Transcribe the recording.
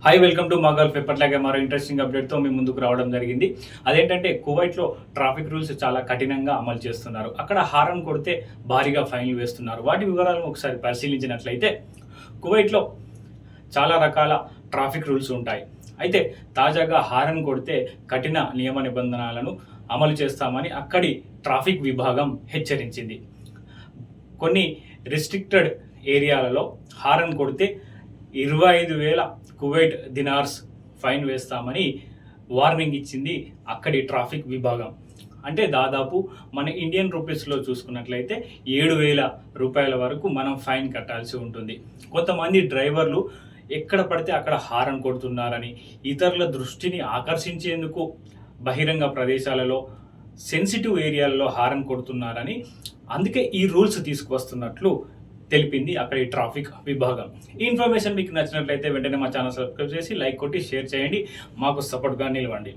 Hi welcome to మాగల్ఫ్. ఎప్పట్లాగే మరో interesting అప్డేట్తో మీ ముందుకు రావడం జరిగింది. అదేంటంటే కువైట్లో ట్రాఫిక్ రూల్స్ చాలా కఠినంగా అమలు చేస్తున్నారు. అక్కడ హారన్ కొడితే భారీగా ఫైన్లు వేస్తున్నారు. వాటి వివరాలను ఒకసారి పరిశీలించినట్లయితే కువైట్లో చాలా రకాల ట్రాఫిక్ రూల్స్ ఉంటాయి. అయితే తాజాగా హారన్ కొడితే కఠిన నియమ నిబంధనలను అమలు చేస్తామని అక్కడి ట్రాఫిక్ విభాగం హెచ్చరించింది. కొన్ని రిస్ట్రిక్టెడ్ ఏరియాలలో హారన్ కొడితే 25,000 కువైట్ దినార్స్ ఫైన్ వేస్తామని వార్నింగ్ ఇచ్చింది అక్కడి ట్రాఫిక్ విభాగం. అంటే దాదాపు మన ఇండియన్ రూపీస్లో చూసుకున్నట్లయితే 7,000 రూపాయల వరకు మనం ఫైన్ కట్టాల్సి ఉంటుంది. కొంతమంది డ్రైవర్లు ఎక్కడ పడితే అక్కడ హారన్ కొడుతున్నారని, ఇతరుల దృష్టిని ఆకర్షించేందుకు బహిరంగ ప్రదేశాలలో సెన్సిటివ్ ఏరియాలలో హారన్ కొడుతున్నారని, అందుకే ఈ రూల్స్ తీసుకువస్తున్నట్లు తెలిపింది అక్కడి ట్రాఫిక్ విభాగం. ఈ ఇన్ఫర్మేషన్ మీకు నచ్చినట్లయితే వెంటనే మా ఛానల్ సబ్స్క్రైబ్ చేసి లైక్ కొట్టి షేర్ చేయండి. మాకు సపోర్ట్గా నిలవండి.